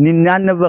99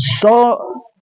100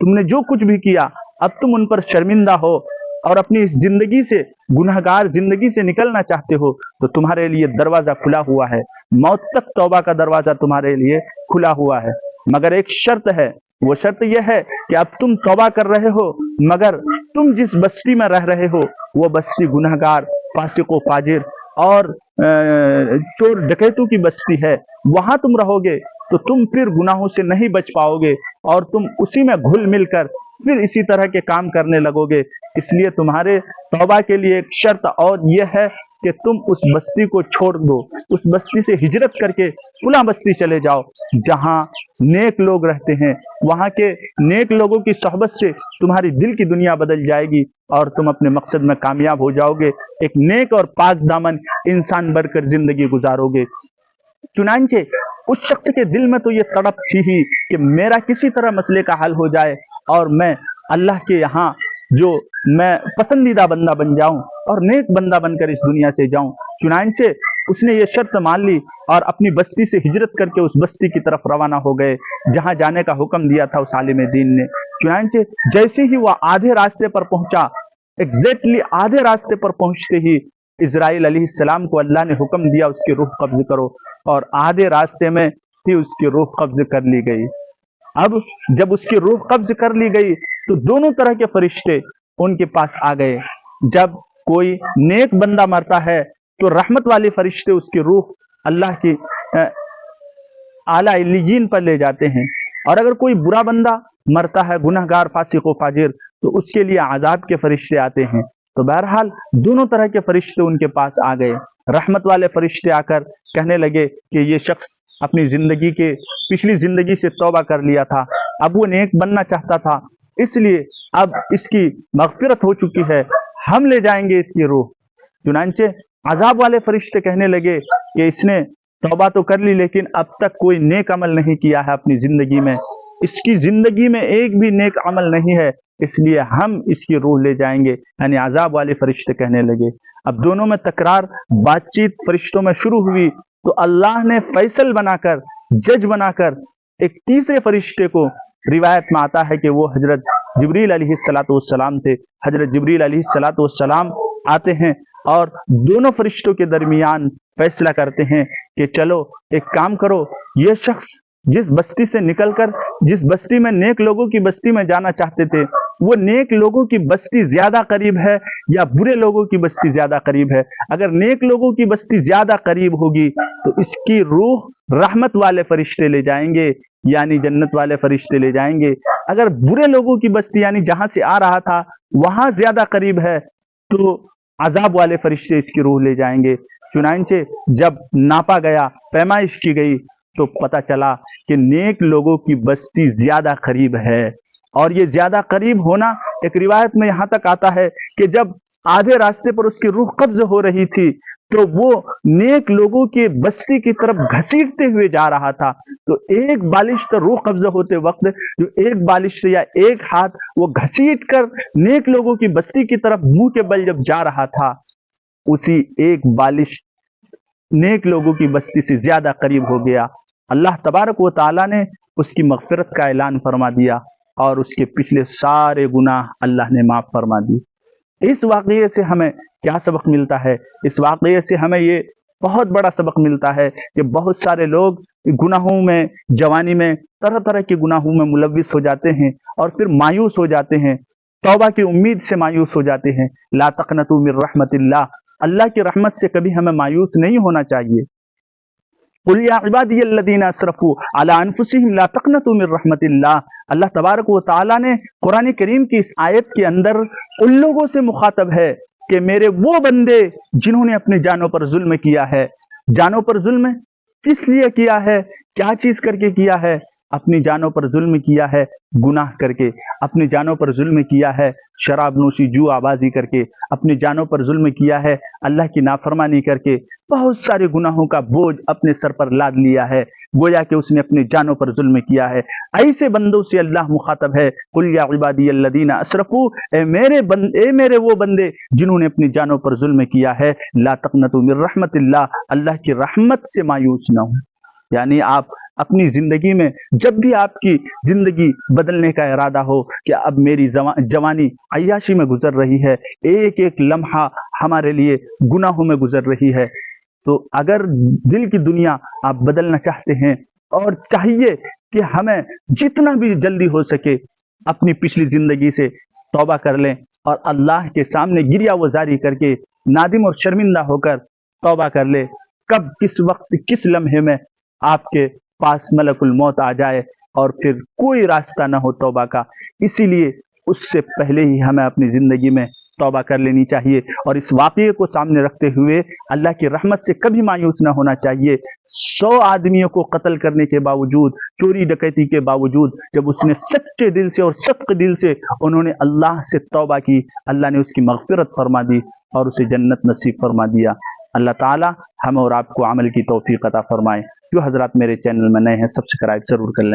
تم نے جو کچھ بھی کیا اب تم ان پر شرمندہ ہو اور اپنی اس زندگی سے گنہگار زندگی سے نکلنا چاہتے ہو تو تمہارے لیے دروازہ کھلا ہوا ہے، موت تک توبہ کا دروازہ تمہارے لیے کھلا ہوا ہے، مگر ایک شرط ہے، وہ شرط یہ ہے کہ اب تم توبہ کر رہے ہو مگر تم جس بستی میں رہ رہے ہو وہ بستی گنہگار، فاسق و فاجر اور چور ڈکیتوں کی بستی ہے، وہاں تم رہو گے تو تم پھر گناہوں سے نہیں بچ پاؤ گے اور تم اسی میں گھل مل کر پھر اسی طرح کے کام کرنے لگو گے۔ اس لیے تمہارے توبہ کے لیے ایک شرط اور یہ ہے کہ تم اس بستی کو چھوڑ دو، اس بستی سے ہجرت کر کے فلاں بستی چلے جاؤ جہاں نیک لوگ رہتے ہیں، وہاں کے نیک لوگوں کی صحبت سے تمہاری دل کی دنیا بدل جائے گی اور تم اپنے مقصد میں کامیاب ہو جاؤ گے، ایک نیک اور پاک دامن انسان بن کر زندگی گزارو گے۔ چنانچہ اس شخص کے دل میں تو یہ تڑپ تھی ہی کہ میرا کسی طرح مسئلے کا حل ہو جائے اور میں اللہ کے یہاں جو میں پسندیدہ بندہ بن جاؤں اور نیک بندہ بن کر اس دنیا سے جاؤں۔ چنانچہ اس نے یہ شرط مان لی اور اپنی بستی سے ہجرت کر کے اس بستی کی طرف روانہ ہو گئے جہاں جانے کا حکم دیا تھا اس عالم دین نے۔ چنانچہ جیسے ہی وہ آدھے راستے پر پہنچا، ایگزیکٹلی آدھے راستے پر پہنچتے ہی اسرائیل علیہ السلام کو اللہ نے حکم دیا اس کی روح قبض کرو، اور آدھے راستے میں ہی اس کی روح قبض کر لی گئی۔ اب جب اس کی روح قبض کر لی گئی تو دونوں طرح کے فرشتے ان کے پاس آ گئے۔ جب کوئی نیک بندہ مرتا ہے تو رحمت والے فرشتے اس کی روح اللہ کی اعلیٰ علیین پر لے جاتے ہیں، اور اگر کوئی برا بندہ مرتا ہے گنہگار فاسق و فاجر تو اس کے لیے عذاب کے فرشتے آتے ہیں۔ تو بہرحال دونوں طرح کے فرشتے ان کے پاس آ گئے۔ رحمت والے فرشتے آ کر کہنے لگے کہ یہ شخص اپنی زندگی کے پچھلی زندگی سے توبہ کر لیا تھا، اب وہ نیک بننا چاہتا تھا، اس لیے اب اس کی مغفرت ہو چکی ہے، ہم لے جائیں گے اس کی روح۔ چنانچہ عذاب والے فرشتے کہنے لگے کہ اس نے توبہ تو کر لی لیکن اب تک کوئی نیک عمل نہیں کیا ہے اپنی زندگی میں، اس کی زندگی میں ایک بھی نیک عمل نہیں ہے، اس لیے ہم اس کی روح لے جائیں گے، یعنی عذاب والے فرشتے کہنے لگے۔ اب دونوں میں تکرار بات چیت فرشتوں میں شروع ہوئی تو اللہ نے فیصل بنا کر، جج بنا کر ایک تیسرے فرشتے کو، روایت میں آتا ہے کہ وہ حضرت جبریل علیہ السلام تھے۔ حضرت جبریل علیہ السلام آتے ہیں اور دونوں فرشتوں کے درمیان فیصلہ کرتے ہیں کہ چلو ایک کام کرو، یہ شخص جس بستی سے نکل کر جس بستی میں نیک لوگوں کی بستی میں جانا چاہتے تھے، وہ نیک لوگوں کی بستی زیادہ قریب ہے یا برے لوگوں کی بستی زیادہ قریب ہے؟ اگر نیک لوگوں کی بستی زیادہ قریب ہوگی تو اس کی روح رحمت والے فرشتے لے جائیں گے، یعنی جنت والے فرشتے لے جائیں گے۔ اگر برے لوگوں کی بستی یعنی جہاں سے آ رہا تھا وہاں زیادہ قریب ہے تو عذاب والے فرشتے اس کی روح لے جائیں گے۔ چنانچہ جب ناپا گیا، پیمائش کی گئی تو پتہ چلا کہ نیک لوگوں کی بستی زیادہ قریب ہے، اور یہ زیادہ قریب ہونا ایک روایت میں یہاں تک آتا ہے کہ جب آدھے راستے پر اس کی روح قبض ہو رہی تھی تو وہ نیک لوگوں کی بستی کی طرف گھسیٹتے ہوئے جا رہا تھا، تو ایک بالشت روح قبض ہوتے وقت جو ایک بالشت یا ایک ہاتھ وہ گھسیٹ کر نیک لوگوں کی بستی کی طرف منہ کے بل جب جا رہا تھا، اسی ایک بالشت نیک لوگوں کی بستی سے زیادہ قریب ہو گیا۔ اللہ تبارک و تعالیٰ نے اس کی مغفرت کا اعلان فرما دیا اور اس کے پچھلے سارے گناہ اللہ نے معاف فرما دی۔ اس واقعے سے ہمیں کیا سبق ملتا ہے؟ اس واقعے سے ہمیں یہ بہت بڑا سبق ملتا ہے کہ بہت سارے لوگ گناہوں میں، جوانی میں طرح طرح کے گناہوں میں ملوث ہو جاتے ہیں اور پھر مایوس ہو جاتے ہیں، توبہ کی امید سے مایوس ہو جاتے ہیں۔ لا تقنطوا من رحمت اللہ، اللہ کی رحمت سے کبھی ہمیں مایوس نہیں ہونا چاہیے۔ قل یا عبادی الذین اسرفوا علی انفسہم لا تقنطوا من رحمت اللہ، اللہ تبارک و تعالیٰ نے قرآن کریم کی اس آیت کے اندر ان لوگوں سے مخاطب ہے کہ میرے وہ بندے جنہوں نے اپنی جانوں پر ظلم کیا ہے۔ جانوں پر ظلم کس لیے کیا ہے؟ کیا چیز کر کے کیا ہے؟ اپنی جانوں پر ظلم کیا ہے گناہ کر کے، اپنی جانوں پر ظلم کیا ہے شراب نوشی جوا بازی کر کے، اپنی جانوں پر ظلم کیا ہے اللہ کی نافرمانی کر کے، بہت سارے گناہوں کا بوجھ اپنے سر پر لاد لیا ہے، گویا کہ اس نے اپنی جانوں پر ظلم کیا ہے۔ ایسے بندوں سے اللہ مخاطب ہے، قل یا عبادی الذین اسرفوا، اے میرے وہ بندے جنہوں نے اپنی جانوں پر ظلم کیا ہے، لا تقنطوا من رحمت اللہ، اللہ کی رحمت سے مایوس نہ ہوں۔ یعنی آپ اپنی زندگی میں جب بھی آپ کی زندگی بدلنے کا ارادہ ہو کہ اب میری جوانی عیاشی میں گزر رہی ہے، ایک ایک لمحہ ہمارے لیے گناہوں میں گزر رہی ہے، تو اگر دل کی دنیا آپ بدلنا چاہتے ہیں اور چاہیے کہ ہمیں جتنا بھی جلدی ہو سکے اپنی پچھلی زندگی سے توبہ کر لیں اور اللہ کے سامنے گریہ وزاری کر کے نادم اور شرمندہ ہو کر توبہ کر لے، کب کس وقت کس لمحے میں آپ کے پاس ملک الموت آ جائے اور پھر کوئی راستہ نہ ہو توبہ کا۔ اسی لیے اس سے پہلے ہی ہمیں اپنی زندگی میں توبہ کر لینی چاہیے، اور اس واقعے کو سامنے رکھتے ہوئے اللہ کی رحمت سے کبھی مایوس نہ ہونا چاہیے۔ 100 آدمیوں کو قتل کرنے کے باوجود، چوری ڈکیتی کے باوجود، جب اس نے سچے دل سے اور صدق دل سے انہوں نے اللہ سے توبہ کی، اللہ نے اس کی مغفرت فرما دی اور اسے جنت نصیب فرما دیا۔ اللہ تعالی ہمیں اور آپ کو عمل کی توفیق عطا فرمائے۔ جو حضرات میرے چینل میں نئے ہیں سبسکرائب ضرور کر لیں۔